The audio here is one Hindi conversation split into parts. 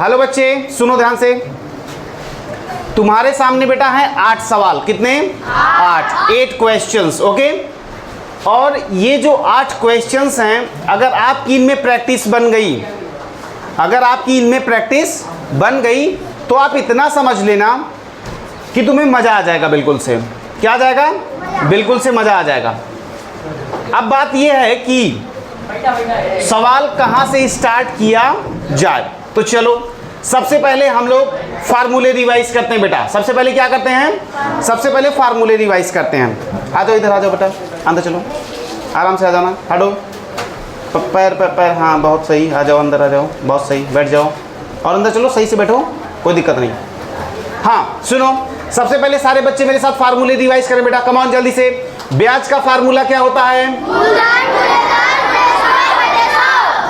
हेलो बच्चे सुनो ध्यान से, तुम्हारे सामने बेटा है 8 सवाल। कितने? 8 क्वेश्चंस। ओके, और ये जो 8 क्वेश्चंस हैं, अगर आपकी इनमें प्रैक्टिस बन गई, अगर आपकी इनमें प्रैक्टिस बन गई तो आप इतना समझ लेना कि तुम्हें मज़ा आ जाएगा। बिल्कुल से क्या आ जाएगा? बिल्कुल से मज़ा आ जाएगा। अब बात यह है कि सवाल कहाँ से स्टार्ट किया जाए। तो चलो सबसे पहले हम लोग फार्मूले रिवाइज करते हैं बेटा। सबसे पहले क्या करते हैं? सबसे पहले फार्मूले रिवाइज करते हैं। आ जाओ इधर, आ जाओ बेटा, अंदर चलो, आराम से आ जाना। हटो, पैर पैर पैर, हाँ बहुत सही, आ जाओ अंदर, आ जाओ, बहुत सही, बैठ जाओ और अंदर चलो, सही से बैठो, कोई दिक्कत नहीं। हाँ सुनो, सबसे पहले सारे बच्चे मेरे साथ फार्मूले रिवाइज करें बेटा। कम ऑन जल्दी से। ब्याज का फार्मूला क्या होता है?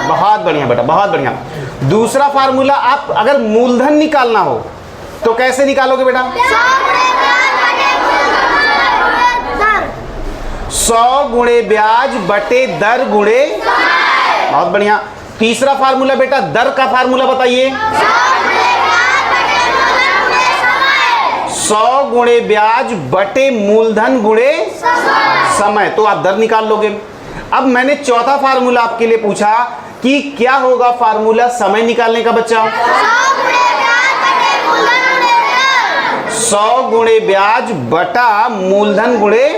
बहुत बढ़िया बेटा, बहुत बढ़िया। दूसरा फार्मूला, आप अगर मूलधन निकालना हो तो कैसे निकालोगे बेटा? 100 गुणे ब्याज बटे दर गुणे। बहुत बढ़िया। तीसरा फार्मूला बेटा, दर का फार्मूला बताइए। 100 गुणे ब्याज बटे मूलधन गुणे समय, तो आप दर निकाल लोगे। अब मैंने चौथा फार्मूला आपके लिए पूछा कि क्या होगा फार्मूला समय निकालने का बच्चा? 100 गुणे ब्याज बटा मूलधन गुणे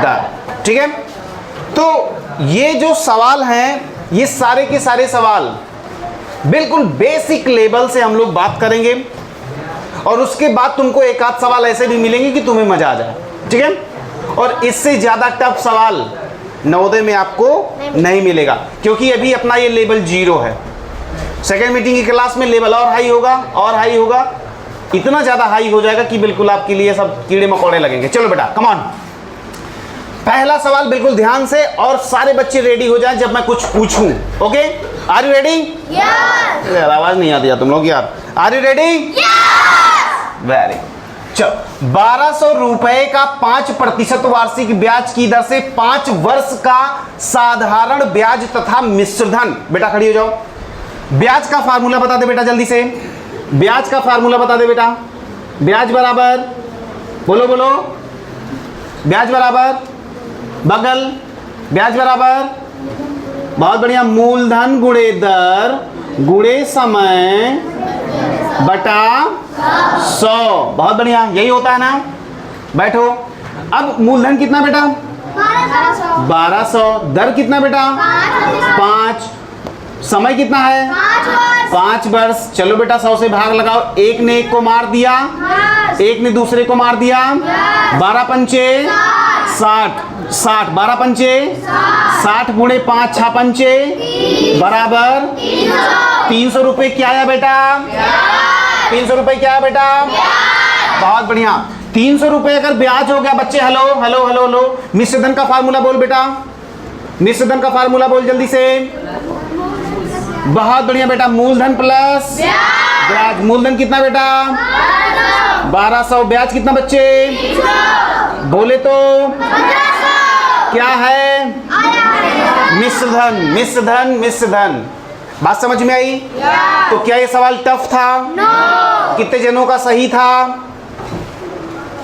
दर। ठीक है, तो ये जो सवाल हैं, ये सारे के सारे सवाल बिल्कुल बेसिक लेवल से हम लोग बात करेंगे, और उसके बाद तुमको एक आध सवाल ऐसे भी मिलेंगे कि तुम्हें मजा आ जाए। ठीक है, और इससे ज्यादा टफ सवाल नवोदय में आपको नहीं मिलेगा, क्योंकि अभी अपना ये लेवल 0 है। सेकेंड मीटिंग की क्लास में लेवल और हाई होगा, और हाई होगा, इतना ज्यादा हाई हो जाएगा कि बिल्कुल आपके लिए सब कीड़े मकोड़े लगेंगे। चलो बेटा कम ऑन, पहला सवाल बिल्कुल ध्यान से, और सारे बच्चे रेडी हो जाएं जब मैं कुछ पूछूं। Okay, are you ready? Yes. यार आवाज नहीं आती यार तुम लोग यार। Are you ready? Yes. Very. चलो, 1200 रुपए का 5% वार्षिक ब्याज की दर से 5 वर्ष का साधारण ब्याज तथा मिश्रधन। बेटा खड़ी हो जाओ। ब्याज का फार्मूला बता दे बेटा जल्दी से। ब्याज का फार्मूला बता दे बेटा। ब्याज बराबर, बोलो बोलो, ब्याज बराबर बगल, ब्याज बराबर, बहुत बढ़िया, मूलधन गुणे दर गुणे समय बटा 100। बहुत बढ़िया, यही होता है ना। बैठो। अब मूलधन कितना बेटा? 1200। दर कितना बेटा? 5। समय कितना है? 5 वर्ष। चलो बेटा 100 से भाग लगाओ। एक ने एक को मार दिया, एक ने दूसरे को मार दिया। 12 पंचे 60, 60, 12 पंचे 60 गुणे 5 6 पंचे बराबर 300 रुपए। क्या आया बेटा? 300 रुपए क्या है बेटा? बहुत बढ़िया। 300 रुपए अगर ब्याज हो गया बच्चे, हेलो हेलो हेलो हेलो, मिश्रधन का फार्मूला बोल बेटा। मिश्रधन का फार्मूला बोल जल्दी से। बहुत बढ़िया बेटा, मूलधन प्लस ब्याज। मूलधन कितना बेटा? 1200। ब्याज कितना बच्चे? बोले तो क्या है? मिश्रधन, मिश्रधन, मिश्रधन। बात समझ में आई? तो क्या ये सवाल टफ था? कितने जनों का सही था?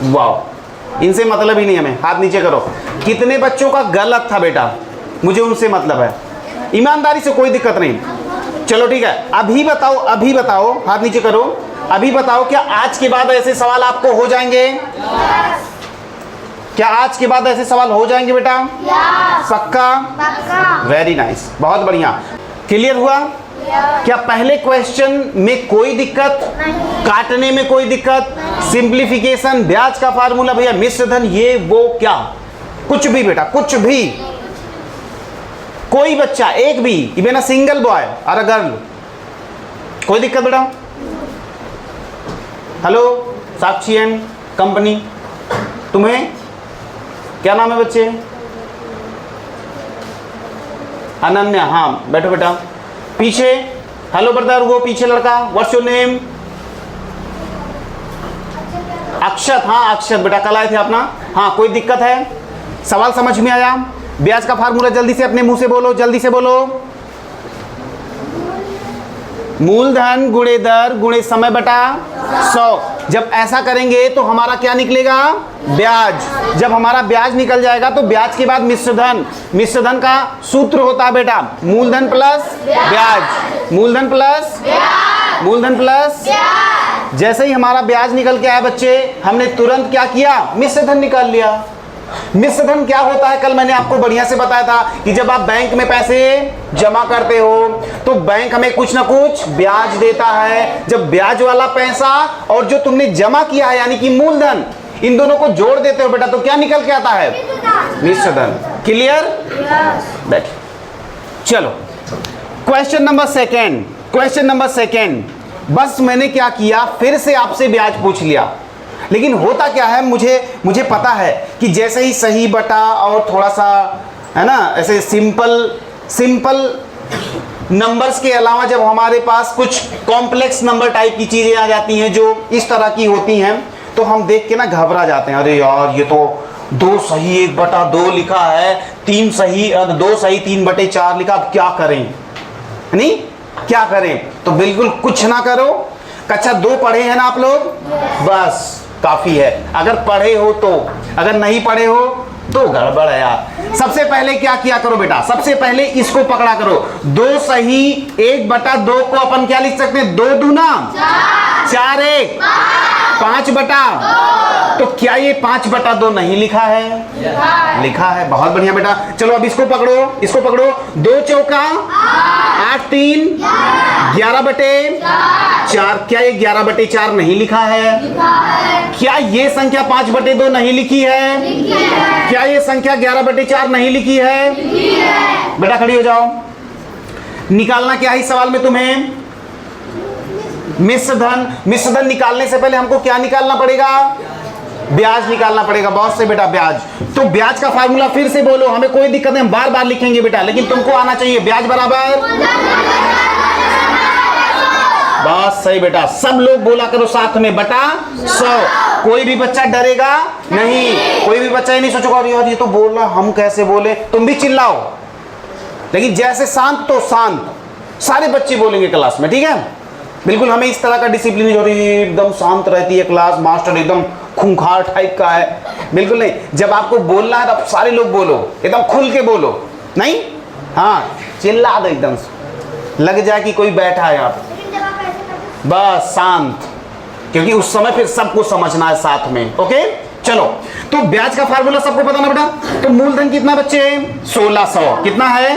वाह, इनसे मतलब ही नहीं हमें। हाथ नीचे करो। कितने बच्चों का गलत था बेटा? मुझे उनसे मतलब है। ईमानदारी से, कोई दिक्कत नहीं। चलो ठीक है, अभी बताओ, अभी बताओ, हाथ नीचे करो। अभी बताओ, क्या आज के बाद ऐसे सवाल आपको हो जाएंगे? क्या आज के बाद ऐसे सवाल हो जाएंगे बेटा? पक्का? वेरी नाइस, बहुत बढ़िया। क्लियर हुआ? क्या पहले क्वेश्चन में कोई दिक्कत? काटने में कोई दिक्कत? सिंप्लीफिकेशन, ब्याज का फार्मूला भैया, मिश्रधन, ये वो, क्या कुछ भी बेटा, कुछ भी। कोई बच्चा, एक भी, इवन अ सिंगल बॉय और अ गर्ल, कोई दिक्कत बेटा? हेलो साक्षी एंड कंपनी, तुम्हें क्या नाम है बच्चे? अनन्या। हाँ बैठो बेटा। पीछे, हेलो ब्रदर, वो पीछे लड़का, व्हाट्स योर नेम? अक्षत। हाँ अक्षत बेटा, कल आए थे अपना। हाँ कोई दिक्कत है? सवाल समझ में आया? ब्याज का फार्मूला जल्दी से अपने मुंह से बोलो, जल्दी से बोलो। मूलधन गुणे दर गुणे समय बटा 100। जब ऐसा करेंगे तो हमारा क्या निकलेगा? ब्याज। जब हमारा ब्याज निकल जाएगा तो ब्याज के बाद मिश्र धन। मिश्र धन का सूत्र होता है बेटा मूलधन प्लस ब्याज, मूलधन प्लस मूलधन प्लस। जैसे ही हमारा ब्याज निकल के आया बच्चे, हमने तुरंत क्या किया? मिश्र धन निकाल लिया। मिश्र धन क्या होता है? कल मैंने आपको बढ़िया से बताया था कि जब आप बैंक में पैसे जमा करते हो तो बैंक हमें कुछ ना कुछ ब्याज देता है। जब ब्याज वाला पैसा और जो तुमने जमा किया है यानी कि मूलधन, इन दोनों को जोड़ देते हो बेटा तो क्या निकल के आता है? मिश्र धन। क्लियर? बैठ। चलो question number second. Question number second, बस मैंने क्या किया, फिर से आपसे ब्याज पूछ लिया। लेकिन होता क्या है, मुझे पता है कि जैसे ही सही बटा और थोड़ा सा है ना ऐसे सिंपल नंबर्स के अलावा जब हमारे पास कुछ कॉम्प्लेक्स नंबर टाइप की चीजें आ जाती हैं जो इस तरह की होती हैं तो हम देख के ना घबरा जाते हैं। अरे यार ये तो 2 सही 1/2 लिखा है, 2 सही 3/4 लिखा, अब क्या करें? नहीं क्या करें? तो बिल्कुल कुछ ना करो। कक्षा 2 पढ़े हैं ना आप लोग? बस काफी है। अगर पढ़े हो तो, अगर नहीं पढ़े हो तो गड़बड़ है यार। सबसे पहले क्या किया करो बेटा? सबसे पहले इसको पकड़ा करो। 2 सही 1/2 को अपन क्या लिख सकते हैं? 2 दूना 4 1 5/2। तो क्या ये 5/2 नहीं लिखा है? लिखा है। बहुत बढ़िया बेटा। चलो अब इसको पकड़ो, इसको पकड़ो। 2 चौका 8 3 11/4। क्या ये 11/4 नहीं लिखा है? क्या ये संख्या 5/2 नहीं लिखी है? क्या ये संख्या 11/4 नहीं लिखी है? बेटा खड़ी हो जाओ। निकालना क्या है इस सवाल में तुम्हें? मिश्र धन। मिश्र धन निकालने से पहले हमको क्या निकालना पड़ेगा? ब्याज निकालना पड़ेगा। बहुत से बेटा ब्याज। तो ब्याज का फार्मूला फिर से बोलो, हमें कोई दिक्कत नहीं, हम बार बार लिखेंगे बेटा, लेकिन तुमको आना चाहिए। ब्याज बराबर, बस सही बेटा, सब लोग बोला करो साथ में, बटा 100। कोई भी बच्चा डरेगा नहीं, कोई भी बच्चा ये नहीं सोचेगा यार ये तो बोल रहा, हम कैसे बोले। तुम भी चिल्लाओ, लेकिन जैसे शांत तो शांत, सारे बच्चे बोलेंगे क्लास में, ठीक है? बिल्कुल हमें इस तरह का डिसिप्लिन, जो एकदम शांत रहती है क्लास, मास्टर एकदम खूंखार टाइप का है, बिल्कुल नहीं। जब आपको बोलना है तब सारे लोग बोलो, एकदम खुल के बोलो, नहीं हाँ चिल्ला दो एकदम, लग जाए कि कोई बैठा है यहाँ पे। बस शांत, क्योंकि उस समय फिर सबको समझना है साथ में। ओके चलो, तो ब्याज का फार्मूला सबको पता ना बेटा? तो मूलधन कितना बच्चे? 1600। कितना है?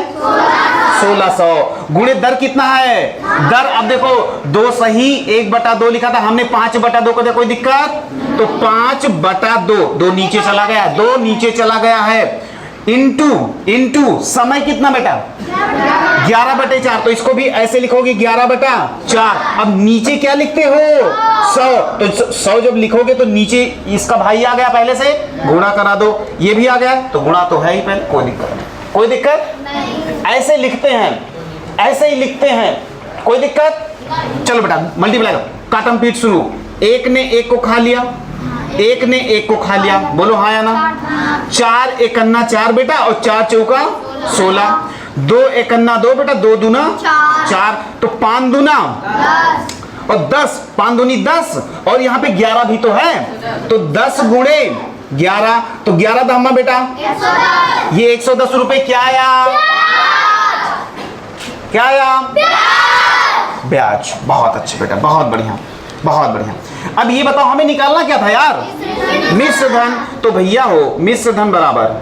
1600। गुणे दर कितना है? दर, अब देखो 2 सही 1/2 लिखा था हमने, 5/2 को, कोई दिक्कत? तो 5/2, 2 नीचे चला गया, 2 नीचे चला गया है, इंटू समय कितना बेटा? 11/4। तो इसको भी ऐसे लिखोगे 11/4। अब नीचे क्या लिखते हो? 100। तो 100 जब लिखोगे तो नीचे इसका भाई आ गया, पहले से गुणा करा दो, ये भी आ गया तो गुणा तो है ही पहले, कोई दिक्कत नहीं, कोई दिक्कत नहीं। ऐसे लिखते हैं, ऐसे ही लिखते हैं, कोई दिक्कत? चलो बेटा मल्टीप्लाई करो, काटम पीट शुरू। 1 ने 1 को खा लिया, 1 ने 1 को खा लिया, बोलो हाँ या ना? 4 एकन्ना 4 बेटा, और 4 चौका 16। 2 एकन्ना 2 बेटा, 2 दूना 4, तो 5 दूना 10, और 10 5 दूनी 10, और यहाँ पे 11 भी तो है, तो 10 गुणे 11, तो 11 दहमा बेटा, ये 110 रुपए क्या आया? क्या आया? ब्याज। बहुत अच्छे बेटा, बहुत बढ़िया, बहुत बढ़िया। अब ये बताओ हमें निकालना क्या था यार? मिश्र धन। तो भैया हो मिश्र धन बराबर,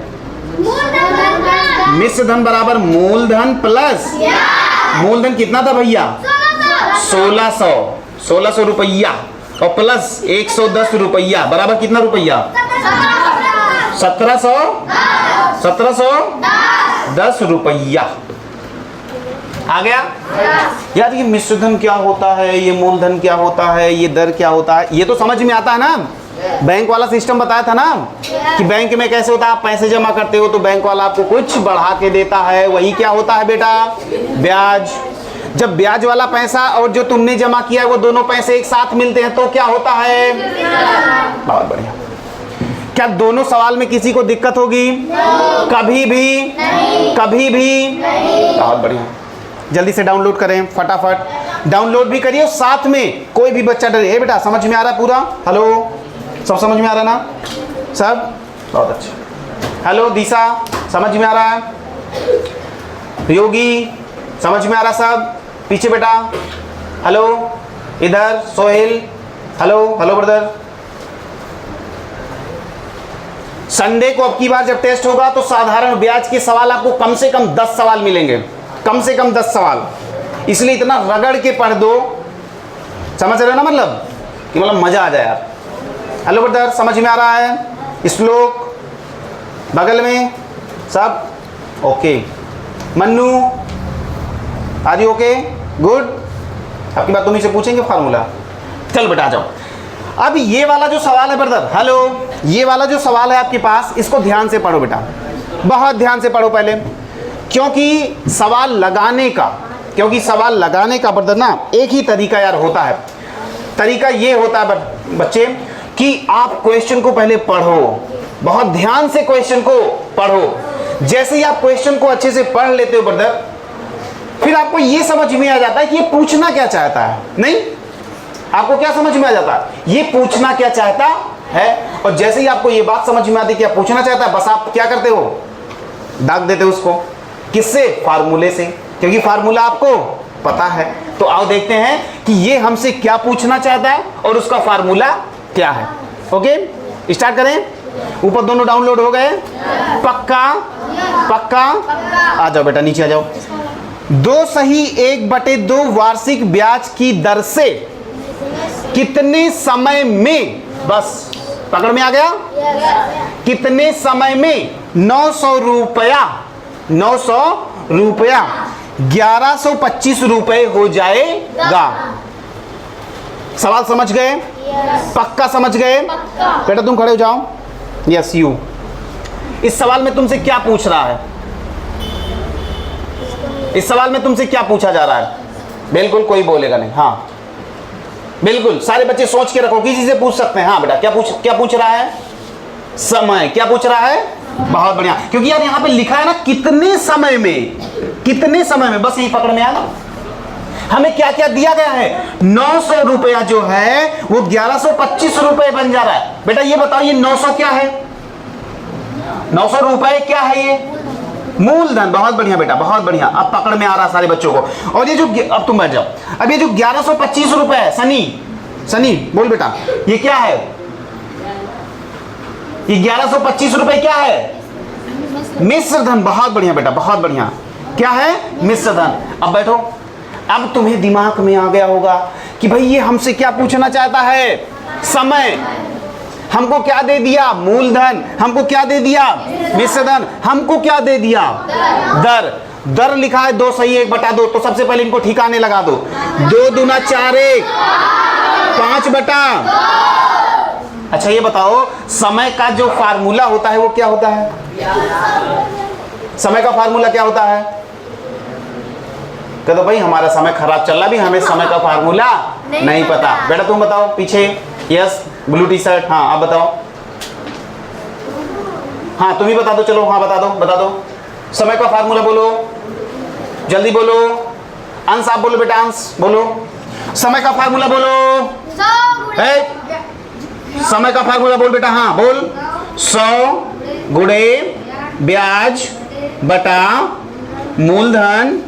मिश्र धन बराबर मूलधन प्लस, मूलधन कितना था भैया? 1600 रुपया, और प्लस 110 रुपया, बराबर कितना रुपया? 1710 रुपया। आ गया यार? ये मिश्र धन क्या होता है, ये मूलधन क्या होता है, ये दर क्या होता है, ये तो समझ में आता है ना? बैंक वाला सिस्टम बताया था ना कि बैंक में कैसे होता है, आप पैसे जमा करते हो तो बैंक वाला आपको कुछ बढ़ा के देता है, वही क्या होता है बेटा? ब्याज। जब ब्याज वाला पैसा और जो तुमने जमा किया है वो दोनों पैसे एक साथ मिलते हैं तो क्या होता है? बहुत बढ़िया। क्या दोनों सवाल में किसी को दिक्कत होगी? कभी भी? कभी भी? बहुत बढ़िया। जल्दी से डाउनलोड करें फटाफट। डाउनलोड भी करिए और साथ में कोई भी बच्चा डरे, हे बेटा समझ में आ रहा है पूरा? हेलो, सब समझ में आ रहा है ना? सब बहुत अच्छा। हेलो दिशा, समझ में आ रहा है? योगी, समझ में आ रहा सब? पीछे बेटा, हेलो, इधर Sohail, hello hello brother. Sunday को अब की बार जब टेस्ट होगा तो साधारण ब्याज के सवाल आपको कम से कम 10 सवाल मिलेंगे, कम से कम 10 सवाल। इसलिए इतना रगड़ के पढ़ दो, समझ रहे हो ना, मतलब कि मतलब मजा आ जाए यार। हेलो ब्रदर, समझ में आ रहा है? श्लोक बगल में सब okay? Mannu are you okay? Good. आपकी बात तुम्ही से पूछेंगे फार्मूला। चल बेटा आ जाओ। अब ये वाला जो सवाल है ब्रदर, हेलो, ये वाला जो सवाल है आपके पास, इसको ध्यान से पढ़ो बेटा, बहुत ध्यान से पढ़ो पहले, क्योंकि सवाल लगाने का ब्रदर ना एक ही तरीका यार होता है। तरीका ये होता है बच्चे कि आप क्वेश्चन को पहले पढ़ो, बहुत ध्यान से क्वेश्चन को पढ़ो। जैसे ही आप क्वेश्चन को अच्छे से पढ़ लेते हो ब्रदर, फिर आपको ये समझ में आ जाता है कि ये पूछना क्या चाहता है। नहीं, आपको क्या समझ में आ जाता है? ये पूछना क्या चाहता है। और जैसे ही आपको ये बात समझ में आती है क्या पूछना चाहता है, बस आप क्या करते हो? दाग देते हो उसको। किससे? फार्मूले से, क्योंकि फार्मूला आपको पता है। तो आओ देखते हैं कि ये हमसे क्या पूछना चाहता है और उसका फार्मूला क्या है। ओके, स्टार्ट करें। ऊपर दोनों डाउनलोड हो गए? पक्का? पक्का? आ जाओ बेटा, नीचे आ जाओ। 2 सही 1/2 वार्षिक ब्याज की दर से कितने समय में, बस पकड़ में आ गया, कितने समय में 900 रुपया 1125 रुपए हो जाएगा। सवाल समझ गए? पक्का समझ गए? बेटा तुम खड़े हो जाओ। Yes you. इस सवाल में तुमसे क्या पूछ रहा है? इस सवाल में तुमसे क्या पूछा जा रहा है? बिल्कुल कोई बोलेगा नहीं। हाँ बिल्कुल, सारे बच्चे सोच के रखो, किसी से पूछ सकते हैं। हाँ बेटा, क्या पूछ रहा है? समय। क्या पूछ रहा है? बहुत बढ़िया, क्योंकि यार यहाँ पे लिखा है ना कितने समय में, कितने समय में, बस यही पकड़ में आ गया। हमें क्या क्या दिया गया है? 900 रुपया जो है वो 1125 रुपए बन जा रहा है। बेटा ये बताओ, ये 900 क्या है? 900 रुपए क्या है? ये मूलधन। बहुत बढ़िया बेटा, बहुत बढ़िया, अब पकड़ में आ रहा सारे बच्चों को। और ये जो, अब तुम बैठ जाओ, अब ये जो 1125 रुपए है, सनी बोल बेटा, ये क्या है? ये 1125 रुपए क्या है? मिश्र धन। बहुत बढ़िया बेटा, बहुत बढ़िया। क्या है? मिश्र धन। अब बैठो, अब तुम्हें दिमाग में आ गया होगा कि भाई ये हमसे क्या पूछना चाहता है? समय। हमको क्या दे दिया? मूलधन। हमको क्या दे दिया? मिश्र धन। हमको क्या दे दिया? दर। दर लिखा है 2 सही 1/2, तो सबसे पहले इनको ठिकाने लगा दो। 2 दूना 4 1 5 बटा। अच्छा ये बताओ, समय का जो फार्मूला होता है वो क्या होता है? समय का फार्मूला क्या होता है? कहते भाई हमारा समय खराब चल रहा, भी हमें समय का फार्मूला नहीं पता। बेटा तुम बताओ पीछे। Yes, blue T shirt. हाँ आप बताओ। हाँ तुम ही बता दो, चलो। हाँ बता दो समय का फार्मूला बोलो, जल्दी बोलो। अंश आप बोलो बेटा, अंश बोलो समय का फार्मूला बोलो। समय का फार्मूला बोल बेटा। हाँ बोल। 100 गुणे ब्याज बटा मूलधन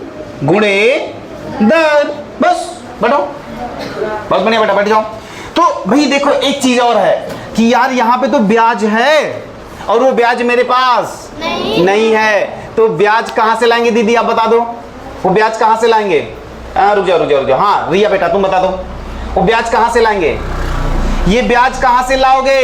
गुणे दर। बस बैठो, बहुत बढ़िया बेटा, बैठ जाओ। तो भाई देखो एक चीज और है कि यार यहाँ पे तो ब्याज है और वो ब्याज मेरे पास नहीं है। तो ब्याज कहाँ से लाएंगे दीदी, आप बता दो। वो ब्याज कहाँ से लाएंगे? रुक जाओ। हाँ रिया बेटा तुम बता दो, वो ब्याज कहाँ से लाएंगे? ये ब्याज कहाँ से लाओगे?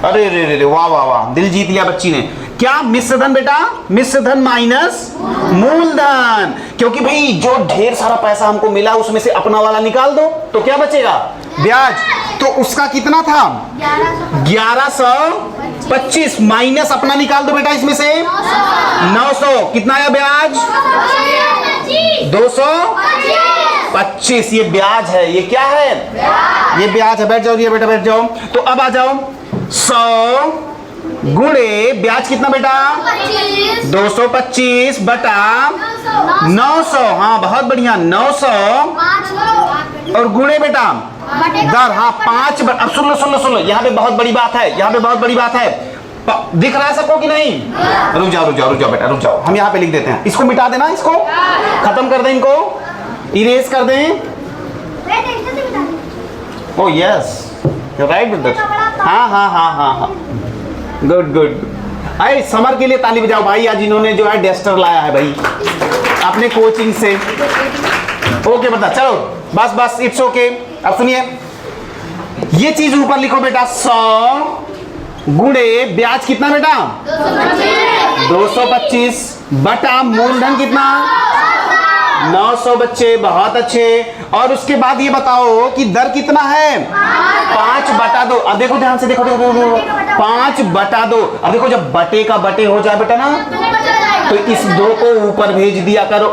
अरे रे वाह, दिल जीत लिया बच्ची ने। क्या? मिश्रधन बेटा, मिश्रधन माइनस मूलधन। क्योंकि भाई जो ढेर सारा पैसा हमको मिला उसमें से अपना वाला निकाल दो तो क्या बचेगा? ब्याज। तो उसका कितना था? 1125 माइनस अपना निकाल दो बेटा इसमें से 900। कितना आया ब्याज? 225। ये ब्याज है। ये क्या है? ये ब्याज है। बैठ जाओ बेटा, बैठ जाओ। तो अब आ जाओ, 100 गुणे ब्याज कितना बेटा 225 बटा 900। हाँ बहुत बढ़िया 900 और गुणे बेटा दर। हाँ 5। अब सुन लो यहाँ पे बहुत बड़ी बात है, यहाँ पे बहुत बड़ी बात है। दिख रहा है सबको कि नहीं? रुक जाओ बेटा रुक जाओ, हम यहाँ पे लिख देते हैं। इसको मिटा देना, इसको खत्म कर दें, इनको इरेज कर दें। ओ यस राइट ब्रदर। हाँ गुड। अरे समर के लिए ताली बजाओ भाई, आज इन्होंने जो है डस्टर लाया है भाई अपने कोचिंग से। ओके बेटा चलो बस इट्स ओके। अब सुनिए ये चीज ऊपर लिखो बेटा 100 गुणे ब्याज कितना बेटा 225 बटा मूलधन कितना 900 बच्चे, बहुत अच्छे। और उसके बाद ये बताओ कि दर कितना है 5 बटा 2। अब देखो ध्यान से, देखो 5 बटा 2। अब देखो जब बटे का बटे हो जाए बेटा ना तो इस 2 को ऊपर भेज दिया करो।